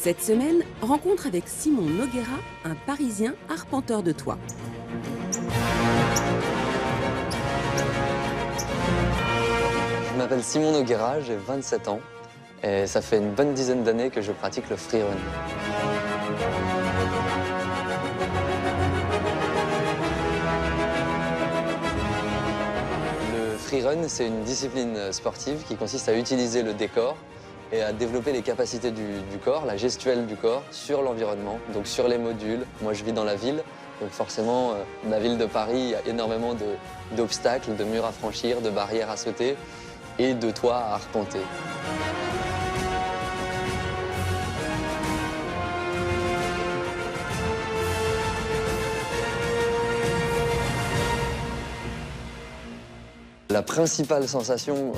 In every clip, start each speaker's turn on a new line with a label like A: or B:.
A: Cette semaine, rencontre avec Simon Noguera, un Parisien arpenteur de toits.
B: Je m'appelle Simon Noguera, j'ai 27 ans et ça fait une bonne dizaine d'années que je pratique le freerun. Le freerun, c'est une discipline sportive qui consiste à utiliser le décor et à développer les capacités du corps, la gestuelle du corps, sur l'environnement, donc sur les modules. Moi, je vis dans la ville, donc forcément, la ville de Paris, il y a énormément d'obstacles, de murs à franchir, de barrières à sauter et de toits à arpenter. La principale sensation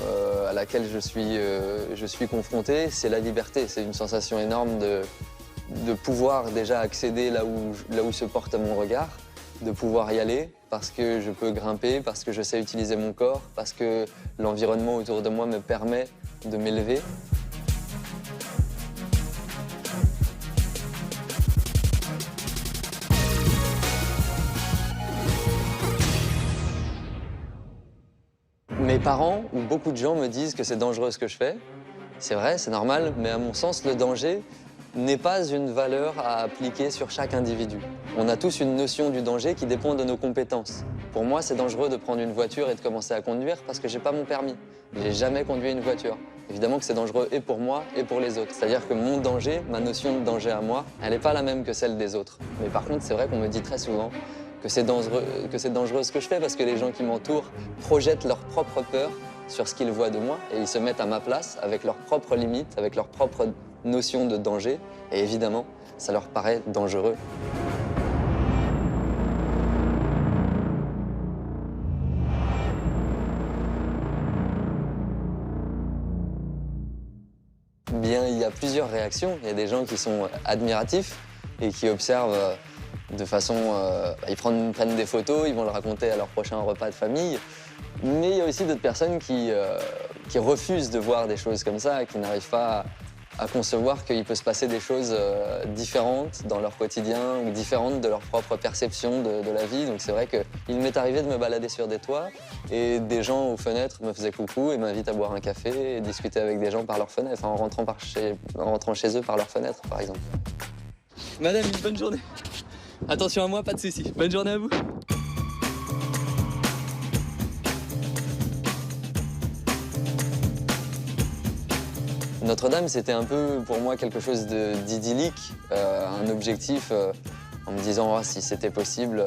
B: à laquelle je suis confronté, c'est la liberté. C'est une sensation énorme de pouvoir déjà accéder là où se porte mon regard, de pouvoir y aller parce que je peux grimper, parce que je sais utiliser mon corps, parce que l'environnement autour de moi me permet de m'élever. Mes parents ou beaucoup de gens me disent que c'est dangereux ce que je fais. C'est vrai, c'est normal, mais à mon sens, le danger n'est pas une valeur à appliquer sur chaque individu. On a tous une notion du danger qui dépend de nos compétences. Pour moi, c'est dangereux de prendre une voiture et de commencer à conduire parce que j'ai pas mon permis. J'ai jamais conduit une voiture. Évidemment que c'est dangereux et pour moi et pour les autres. C'est-à-dire que mon danger, ma notion de danger à moi, elle n'est pas la même que celle des autres. Mais par contre, c'est vrai qu'on me dit très souvent que c'est dangereux ce que je fais parce que les gens qui m'entourent projettent leurs propres peurs sur ce qu'ils voient de moi et ils se mettent à ma place avec leurs propres limites, avec leurs propres notions de danger et évidemment, ça leur paraît dangereux. Bien, il y a plusieurs réactions. Il y a des gens qui sont admiratifs et qui observent de façon... ils prennent des photos, ils vont le raconter à leur prochain repas de famille. Mais il y a aussi d'autres personnes qui refusent de voir des choses comme ça, qui n'arrivent pas à concevoir qu'il peut se passer des choses différentes dans leur quotidien ou différentes de leur propre perception de la vie. Donc c'est vrai qu'il m'est arrivé de me balader sur des toits et des gens aux fenêtres me faisaient coucou et m'invitent à boire un café et discuter avec des gens par leurs fenêtres, en rentrant chez eux par leurs fenêtres, par exemple.
C: Madame, une bonne journée. Attention à moi, pas de soucis. Bonne journée à vous.
B: Notre-Dame, c'était un peu pour moi quelque chose d'idyllique, un objectif en me disant oh, si c'était possible,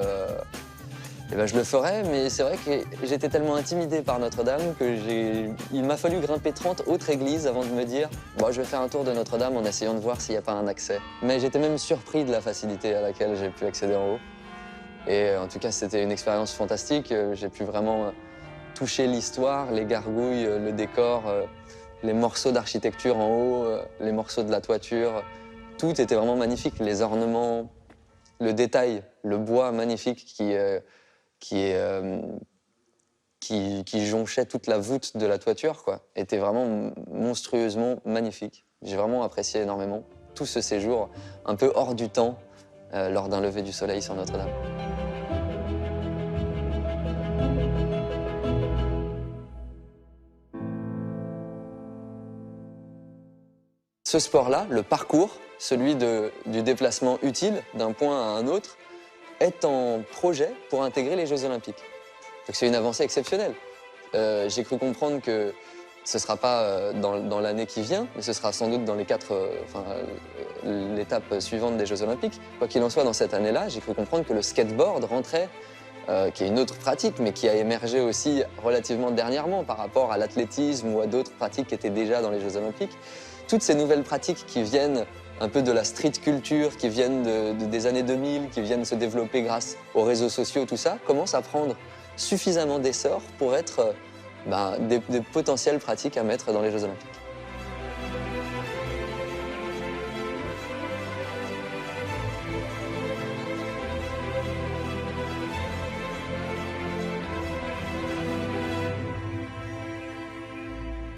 B: eh ben, je le ferais. Mais c'est vrai que j'étais tellement intimidé par Notre-Dame qu'il m'a fallu grimper 30 autres églises avant de me dire bon, je vais faire un tour de Notre-Dame en essayant de voir s'il n'y a pas un accès. Mais j'étais même surpris de la facilité à laquelle j'ai pu accéder en haut. Et en tout cas, c'était une expérience fantastique. J'ai pu vraiment toucher l'histoire, les gargouilles, le décor, les morceaux d'architecture en haut, les morceaux de la toiture. Tout était vraiment magnifique. Les ornements, le détail, le bois magnifique qui jonchait toute la voûte de la toiture, quoi, était vraiment monstrueusement magnifique. J'ai vraiment apprécié énormément tout ce séjour un peu hors du temps lors d'un lever du soleil sur Notre-Dame. Ce sport-là, le parcours, celui du déplacement utile d'un point à un autre, est en projet pour intégrer les Jeux Olympiques. Donc c'est une avancée exceptionnelle. J'ai cru comprendre que ce ne sera pas dans l'année qui vient, mais ce sera sans doute dans l'étape suivante des Jeux Olympiques. Quoi qu'il en soit, dans cette année-là, j'ai cru comprendre que le skateboard rentrait, qui est une autre pratique, mais qui a émergé aussi relativement dernièrement par rapport à l'athlétisme ou à d'autres pratiques qui étaient déjà dans les Jeux Olympiques. Toutes ces nouvelles pratiques qui viennent un peu de la street culture, qui viennent des années 2000, qui viennent se développer grâce aux réseaux sociaux, tout ça, commencent à prendre suffisamment d'essor pour être des potentielles pratiques à mettre dans les Jeux Olympiques.